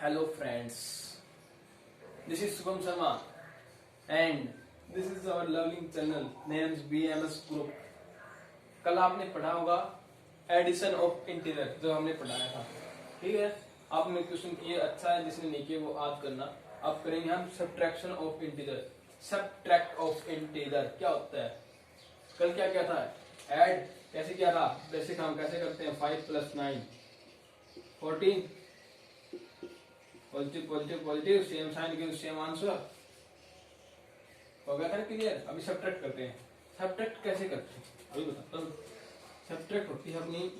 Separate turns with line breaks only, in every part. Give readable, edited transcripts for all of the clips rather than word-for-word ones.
Hello friends, this is Shubham Sharma and this is our lovely channel named BMS Group। कल आपने पढ़ा होगा addition of integer जो हमने पढ़ाया था, ठीक है। आपने क्वेश्चन किए, अच्छा है, जिसने नहीं किए वो आज करना। अब करेंगे हम subtraction of integer. Subtract of integer क्या होता है? कल क्या क्या था? ऐड कैसे किया था, बेसिक हम कैसे करते हैं। 5 + 9 14, positive positive positive, same sign give same answer. हो गया था क्लियर? अभी सब्ट्रैक्ट करते हैं। सब्ट्रैक्ट कैसे करते हैं अभी बताता हूँ। सब्ट्रैक्ट होती है अपनी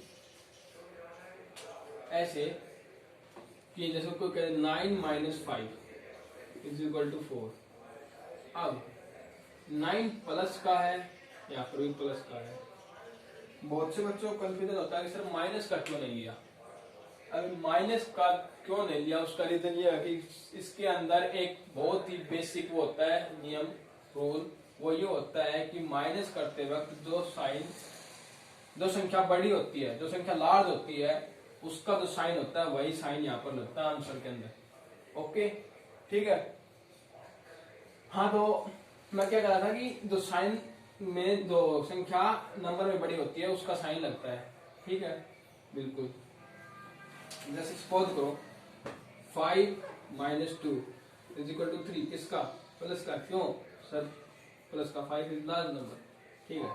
ऐसे कि जैसे कोई कहे 9 - 5 = 4। अब 9 प्लस का है, यहाँ पर भी प्लस का है। बहुत से बच्चों को कंफ्यूजन होता है कि सर माइनस का क्यों नहीं लिया। अब माइनस का क्यों नहीं लिया, उसका रीजन ये है कि इसके अंदर एक बहुत ही बेसिक वो होता है नियम, रूल। वो ये होता है कि माइनस करते वक्त जो संख्या बड़ी होती है, जो संख्या लार्ज होती है, उसका जो साइन होता है वही साइन यहाँ पर लगता है आंसर के अंदर। ओके, ठीक है। हाँ, तो मैं क्या कह रहा था कि जो साइन में जो संख्या नंबर में बड़ी होती है उसका साइन लगता है, ठीक है, बिल्कुल। जैसे सपोज करो 5 - 2 = 3। किसका? प्लस का। क्यों सर? प्लस का 5 इज लार्ज नंबर, ठीक है।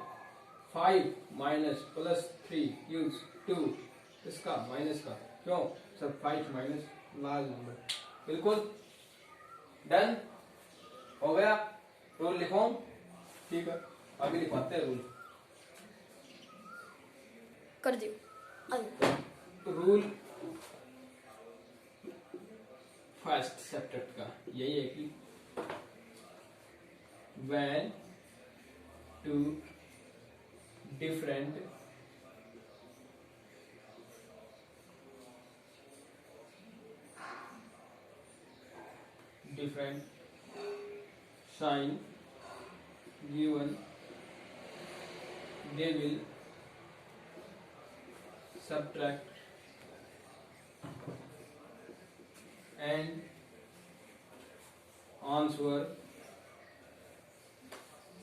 5 - +3 यूज 2। इसका माइनस का। क्यों सर? 5 minus large number. बिल्कुल डन हो गया। रूल लिखो, ठीक है। अभी लिखवाते हैं रूल।
कर दियो
रूल फर्स्ट सब्ट्रैक्ट का यही है कि when two different sign given, they will subtract and answer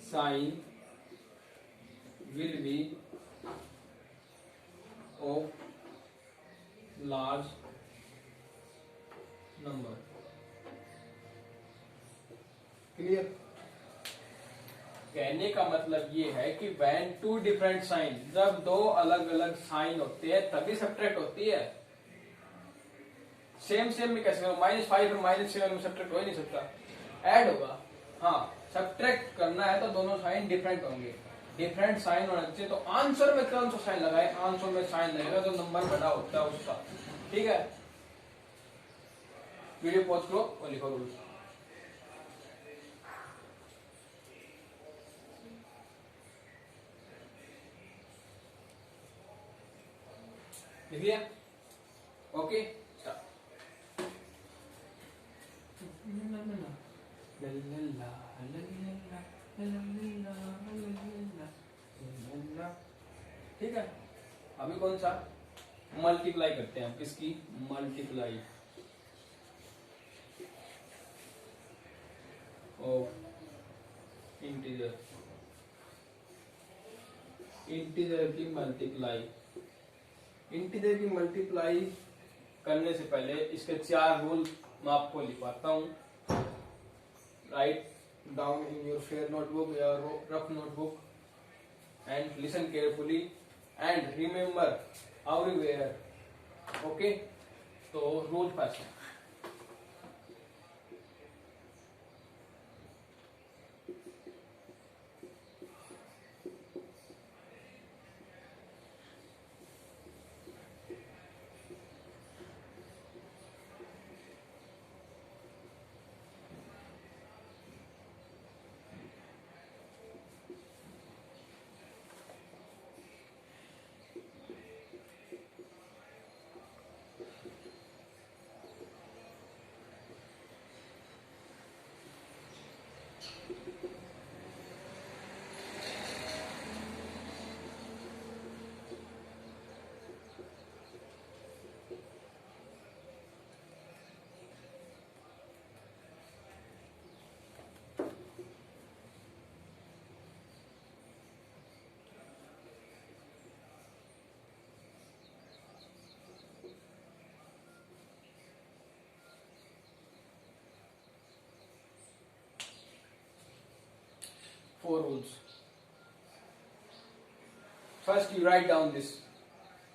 sign will be of large number। Clear? कहने का मतलब ये है कि when two different sign, जब दो अलग अलग साइन होते हैं तभी सब्ट्रैक्ट होती है। सेम में कैसे हो? -5 और -7 में सब्ट्रैक्ट हो ही नहीं सकता, ऐड होगा। हाँ, सब्ट्रैक्ट करना है तो दोनों साइन डिफरेंट होंगे, डिफरेंट साइन होना चाहिए। तो आंसर में कौन सा साइन लगाए? आंसर में साइन लगेगा जो नंबर बड़ा होता है उसका, ठीक है। वीडियो पॉज करो और लिखो रूल। लिख लिया? ओके, ठीक है। अभी कौन सा मल्टीप्लाई करते हैं हम? किसकी? Multiply of integer. इंटीजर की मल्टीप्लाई। इंटीजर की मल्टीप्लाई करने से पहले इसके 4 रूल मैं आपको लिखवाता हूं। Write down in your fair notebook या rough notebook and listen carefully and remember everywhere। okay, तो rule first. 4 rules. First you write down this.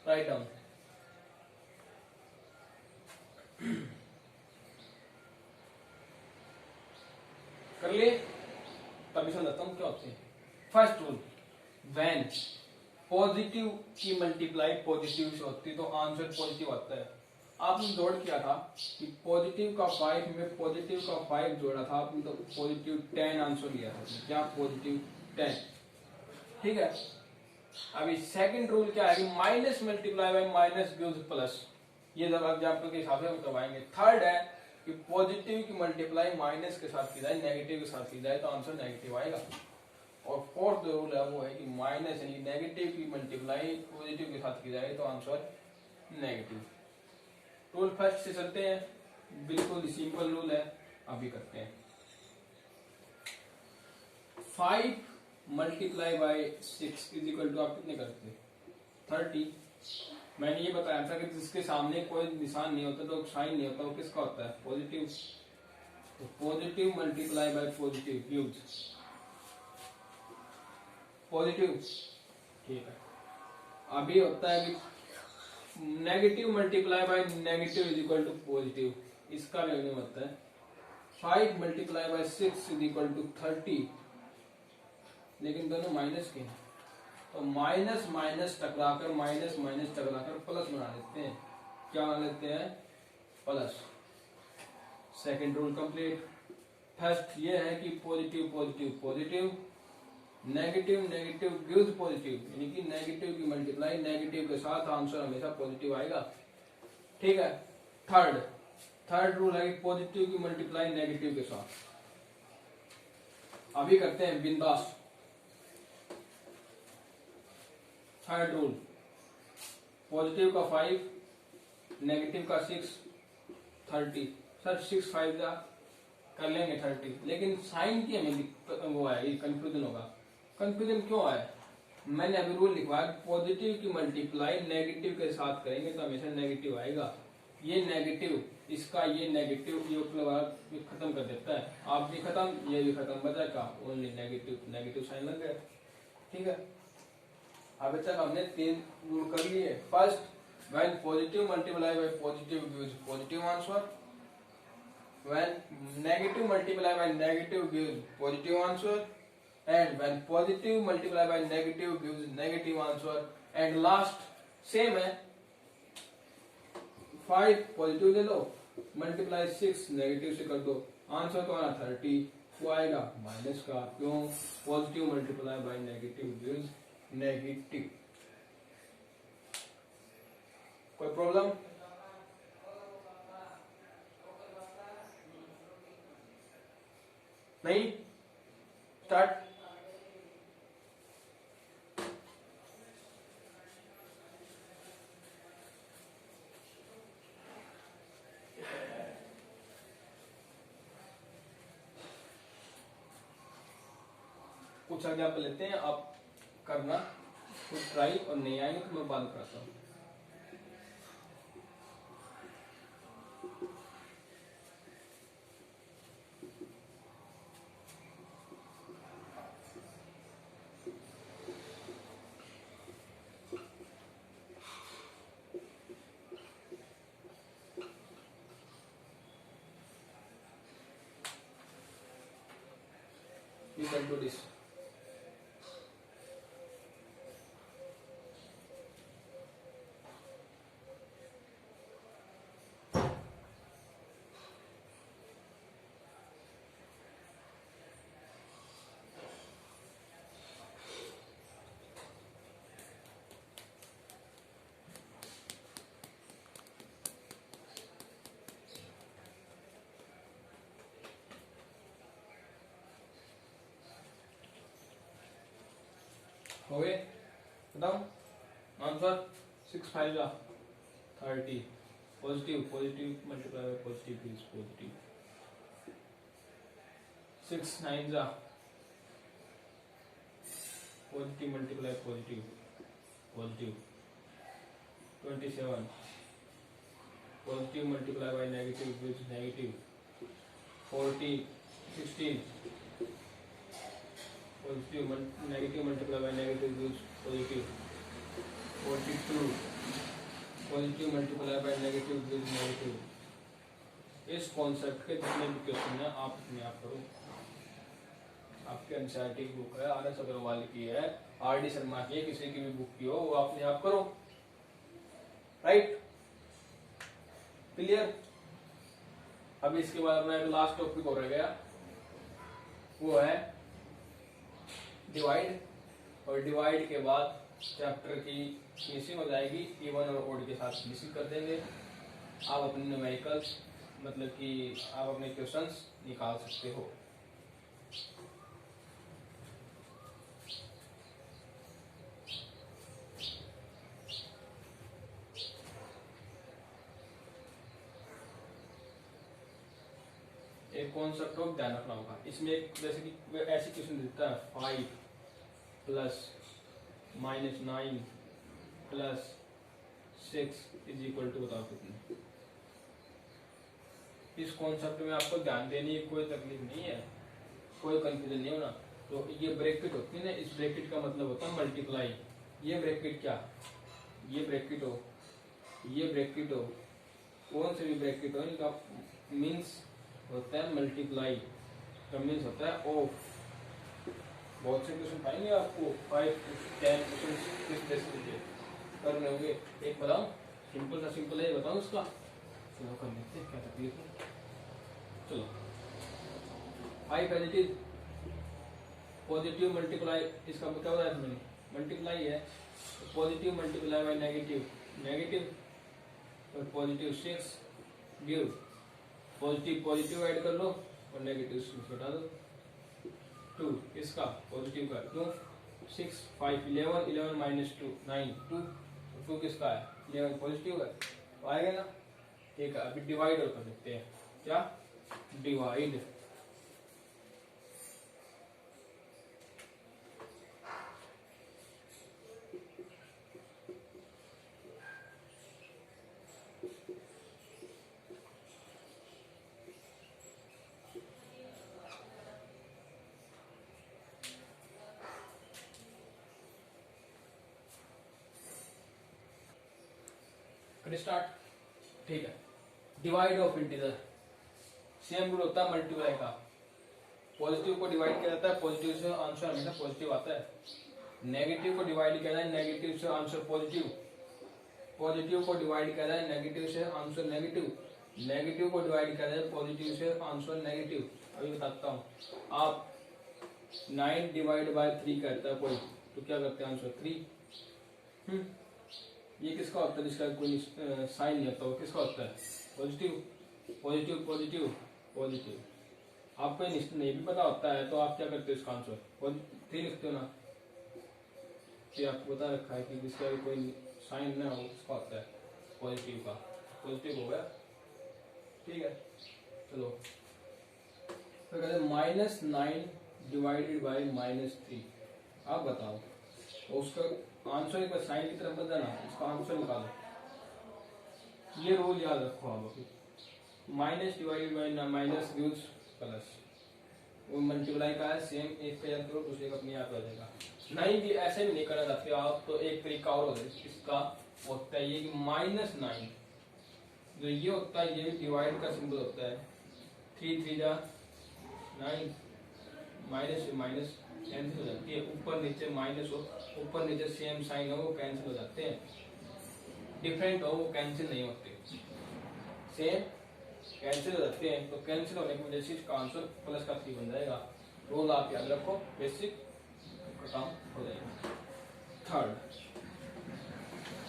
Write down. कर लिए? तभी समझाता हूँ क्या होते हैं. फर्स्ट रूल, व्हेन पॉजिटिव की मल्टीप्लाई पॉजिटिव से होती है तो आंसर पॉजिटिव आता है. आपने जोड़ किया था कि पॉजिटिव का 5 में पॉजिटिव का 5 जोड़ा था आपने तो पॉजिटिव 10 आंसर लिया था. क्या पॉजिटिव 10. ठीक है. अभी सेकंड रूल क्या है कि minus multiply by minus gives plus. ये जब एग्जांपल के हिसाब से हम करवाएंगे. थर्ड है कि पॉजिटिव की मल्टीप्लाई माइनस के साथ की जाए नेगेटिव के साथ की जाए तो आंसर नेगेटिव आएगा. और फोर्थ जो रूल है वो है कि माइनस यानी नेगेटिव की मल्टीप्लाई पॉजिटिव के साथ की जाए तो आंसर नेगेटिव. रूल फर्स्ट से चलते हैं. बिल्कुल सिंपल रूल है. अभी करते हैं. 5 multiply by 6 is equal to आप कितने करते हैं? 30. मैंने ये बताया था कि जिसके सामने कोई निशान नहीं होता तो साइन नहीं होता वो किसका होता है? पॉजिटिव. तो positive multiply by positive gives positive. ठीक है. अभी होता है कि negative multiply by negative is equal to positive. इसका वैल्यू होता है 5 multiply by 6 is equal to 30. लेकिन दोनों माइनस के हैं तो माइनस माइनस टकराकर माइनस माइनस टकराकर प्लस बना लेते हैं. क्या बना लेते हैं? Plus. Second rule complete. First ये है कि positive positive positive, negative negative gives positive यानी कि नेगेटिव की मल्टीप्लाई नेगेटिव के साथ आंसर हमेशा पॉजिटिव आएगा. ठीक है. थर्ड रूल है कि पॉजिटिव की मल्टीप्लाई नेगेटिव के साथ. अभी करते हैं बिंदास. थर्ड रूल, पॉजिटिव का 5 नेगेटिव का 6 30. सर 6 5 जा कर लेंगे 30. लेकिन साइन की हमें वो है ये कंफ्यूजन होगा. कंफ्यूजन क्यों है? मैंने अभी रूल लिखवाया पॉजिटिव की मल्टीप्लाई नेगेटिव के साथ करेंगे तो हमेशा नेगेटिव आएगा. ये नेगेटिव इसका ये नेगेटिव ये खत्म कर देता है. आप भी खत्म ये भी खत्म, बचा का ओनली नेगेटिव. नेगेटिव साइन लग गया. ठीक है. अभी तक हमने 3 रूल कर लिए. First, when positive multiply by positive gives positive answer. When negative multiply by negative gives positive answer. And when positive multiply by negative gives negative answer. And last same है 5 पॉजिटिव ले लो multiply 6 negative से कर दो answer तो आना 30. वो आएगा minus का. क्यों? Positive multiply by negative gives negative. कोई प्रॉब्लम? नहीं. स्टार्ट. कुछ एग्जाम्पल लेते हैं. आप करना कुछ ट्राई और नहीं आएंगे तो मैं बात करता हूँ. You can do this. हो गए? बताओ आंसर. 6 5 जा 30. Positive positive multiply by positive is positive. 6 9 जा positive multiply positive positive. 27 positive multiply by negative is negative. 40 16 positive negative multiply by negative gives positive 42 positive multiply by negative gives negative. इस concept के जितने भी question हैं आप अपने आप करो। आपके एनसीईआरटी की बुक है, आर एस अग्रवाल की है, आर डी शर्मा की है, किसी की भी बुक की हो वो अपने आप करो। Right, clear. अब इसके बाद अपना एक लास्ट टॉपिक और रह गया, वो है डिवाइड। और डिवाइड के बाद चैप्टर की फिनिशिंग हो जाएगी, इवन और ओड के साथ फिनिशिंग कर देंगे। आप अपने न्यूमेरिकल्स मतलब कि आप अपने क्वेश्चंस निकाल सकते हो। एक कॉन्सेप्ट ऑफ ध्यान रखना होगा इसमें। एक जैसे कि ऐसी क्वेश्चन देता है 5 plus minus 9 plus 6 is equal to, बताओ कितने। इस कॉन्सेप्ट में आपको ध्यान देने की कोई तकलीफ नहीं है, कोई कंफ्यूजन नहीं होना। तो ये ब्रैकेट होती है ना, इस ब्रैकेट का मतलब होता है मल्टीप्लाई। ये ब्रैकेट क्या, ये ब्रैकेट हो, ये ब्रैकेट हो, कौन से भी ब्रैकेट हो, इनका मीन्स होता है मल्टीप्लाई का मीन्स होता है ऑफ। बहुत से क्वेश्चन पाएंगे आपको 5 10 क्वेश्चन किस बेसिस पे करने होंगे। एक बताऊं, सिंपल सा सिंपल है, बताऊं उसका। चलो कर लेते हैं, क्या तकलीफ है। चलो 5 पॉजिटिव पॉजिटिव मल्टीप्लाई, इसका क्या बताया था मैंने, मल्टीप्लाई है। Positive multiply by negative negative, और positive 6 give positive positive add कर लो और नेगेटिव हटा दो 2। इसका पॉजिटिव का क्यों 6 5 11 11 माइनस 2 9 2 2 किसका है 11 पॉजिटिव है, तो आएगा ना। ठीक है, अभी डिवाइड और कर सकते हैं, क्या डिवाइड। स्टार्ट। ठीक है, divide of integer same rule होता है मल्टीप्लाई का। पॉजिटिव को डिवाइड किया जाता है, पॉजिटिव से आंसर हमेशा पॉजिटिव आता है। नेगेटिव को डिवाइड किया जाए, नेगेटिव से आंसर पॉजिटिव। पॉजिटिव को डिवाइड किया जाए, नेगेटिव से आंसर नेगेटिव। नेगेटिव को डिवाइड किया जाए, पॉजिटिव से आंसर नेगेटिव। अभी बताता हूँ, आप 9 डिवाइड बाय 3 करता है कोई, तो क्या करते हैं आंसर 3। ये किसका होता है, जिसका कोई साइन नहीं होता, वो किसका होता है पॉजिटिव पॉजिटिव पॉजिटिव पॉजिटिव। आपको नहीं भी पता होता है तो आप क्या करते हो, इसका आंसर 3 लिखते हो ना। कि आपको बता रखा है कि जिसका भी कोई साइन ना हो उसका होता है पॉजिटिव का, पॉजिटिव हो गया। ठीक है, चलो तो कहते हैं -9 डिवाइडेड बाय -3। आप बताओ तो उसका आंसर एक बार साइन की तरफ बदलना, इसका आंसर निकालो। ये रूल याद रखो आप अभी, minus divided by minus gives plus. वो मल्टीप्लाई का है, सेम एक का याद करो, दूसरे का अपने आप आ जाएगा। नहीं भी ऐसे भी नहीं करना चाहते आप तो एक तरीका और होता है इसका, होता है ये कि -9 जो ये होता है, ये डिवाइड का सिंबल होता है। 3 3 जा 9, माइनस माइनस कैंसिल हो जाती है, ऊपर नीचे माइनस हो, ऊपर नीचे सेम साइन हो, वो कैंसिल हो जाते हैं। डिफरेंट हो वो कैंसिल नहीं होते, सेम कैंसिल हो जाते हैं। तो कैंसिल होने की वजह से इसका आंसर प्लस का 3 बन जाएगा। रोल आप याद रखो, बेसिक का काम हो जाएगा।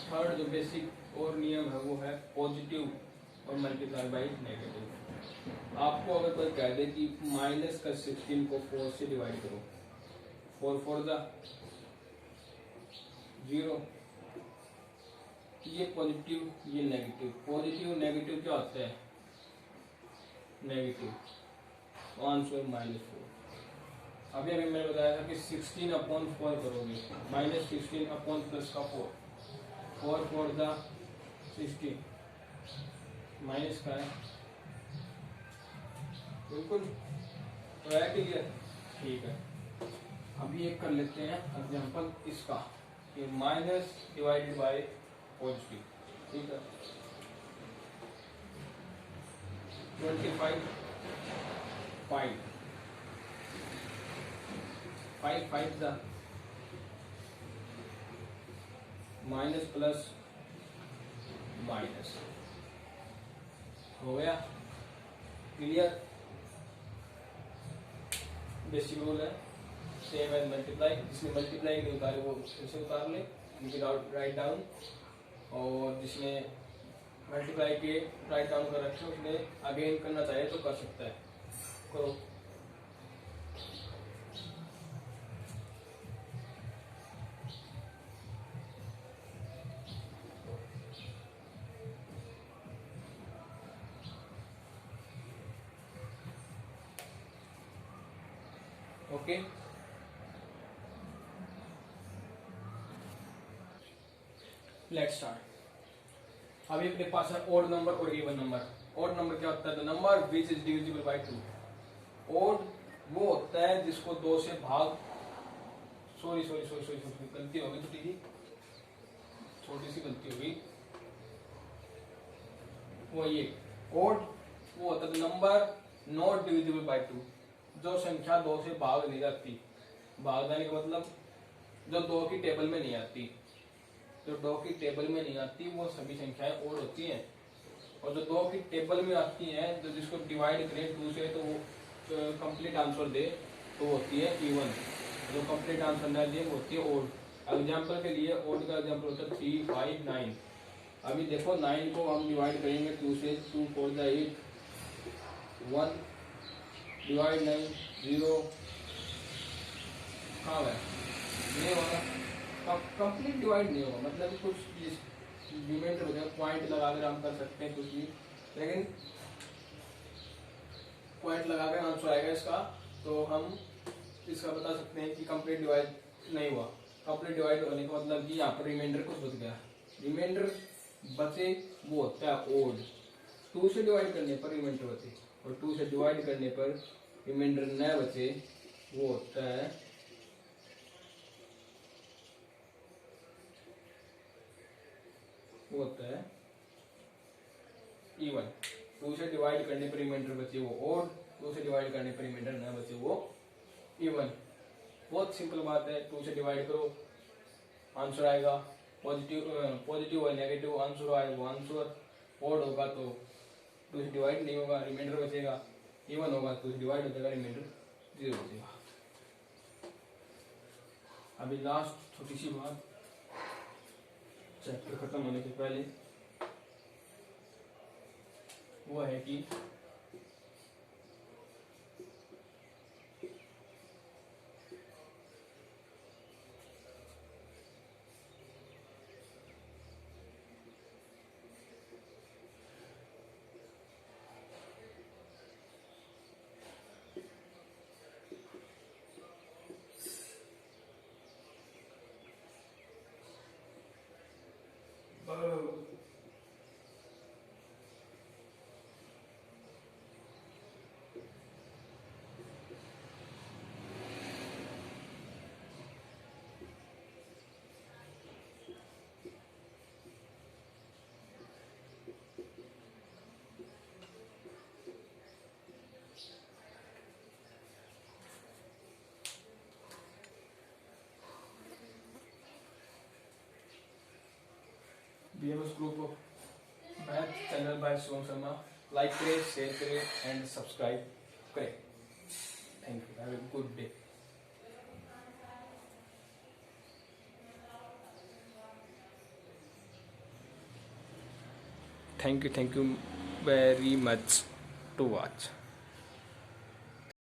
थर्ड जो बेसिक और नियम है वो है पॉजिटिव और मल्टीप्लाई बाई नेगेटिव। आपको अगर कोई कह दे कि माइनस का 16 को 4 से डिवाइड करो, 4 4 द 0, ये पॉजिटिव ये नेगेटिव। पॉजिटिव नेगेटिव क्या होता है, नेगेटिव, तो आंसर -4। अभी मैंने बताया था कि 16/4 करोगे, -16 प्लस का 4, 4 4 द 16, माइनस का है, बिल्कुल तो है क्लियर। ठीक है, अभी एक कर लेते हैं एग्जांपल इसका, ये माइनस डिवाइडेड बाय पॉजिटिव, ठीक है। 25 5 जा माइनस प्लस माइनस हो गया, क्लियर। बेसिक रूल है सेम एज मल्टीप्लाई, जिसने मल्टीप्लाई नहीं उतारे वो इसे उतार ले, इनके राइट डाउन, और जिसने मल्टीप्लाई के राइट डाउन कर रखे उसने अगेन करना चाहे तो कर सकता है, करो। Okay, let's start. अभी अपने पास है ओड नंबर और इवन नंबर। ओड नंबर क्या होता है? The number which is divisible by 2। Odd वो होता है जिसको 2 से भाग, सॉरी गलती होगी, छोटी सी गलती होगी, वो ये ओड वो होता है नंबर नॉट डिविजिबल बाय 2, जो संख्या 2 से भाग नहीं जाती। भाग जाने का मतलब जो 2 की टेबल में नहीं आती, जो 2 की टेबल में नहीं आती वो सभी संख्याएं ओड होती हैं, और जो 2 की टेबल में आती हैं, जो जिसको डिवाइड करें 2 से तो वो कंप्लीट आंसर दे तो होती है इवन, जो कंप्लीट आंसर ना दे वो होती है ओड। एग्जाम्पल के लिए ओड का एग्जाम्पल होता है 3, 5, 9। अभी देखो 9 को हम डिवाइड करेंगे 2 से, 2 4 जा 8, 1 डिवाइड 9 0, कहाँ है, नहीं होगा, कंप्लीट डिवाइड नहीं होगा, मतलब कुछ रिमाइंडर हो जाएगा, पॉइंट लगाकर हम कर सकते हैं कुछ भी, लेकिन पॉइंट लगाकर आंसर आएगा इसका, तो हम इसका बता सकते हैं कि कंप्लीट डिवाइड नहीं हुआ। कंप्लीट डिवाइड होने का मतलब कि यहाँ पर रिमाइंडर कुछ बच गया, रिमाइंडर बचे वो होता है ओड। 2 से डिवाइड करने पर रिमाइंडर बचे, और 2 से डिवाइड करने पर रिमाइंडर न बचे वो होता है इवन। 2 से डिवाइड करने पर रिमाइंडर बचे वो ओड, 2 से डिवाइड करने पर रिमाइंडर न बचे वो इवन। बहुत सिंपल बात है, 2 से डिवाइड करो आंसर आएगा, पॉजिटिव और नेगेटिव आंसर आएगा वो आंसर, ओड होगा तो 2 से डिवाइड नहीं होगा, रिमाइंडर बचेगा, इवन होगा 2 से डिवाइड हो जाएगा, रिमाइंडर 0 बचेगा। अभी लास्ट छोटी सी बात, चैप्टर खत्म होने से पहले, वो है कि BMS group of math channel by Shivam Sharma, like करें, शेयर करें एंड सब्सक्राइब करें। Thank you, have a good day. Thank you very much to watch.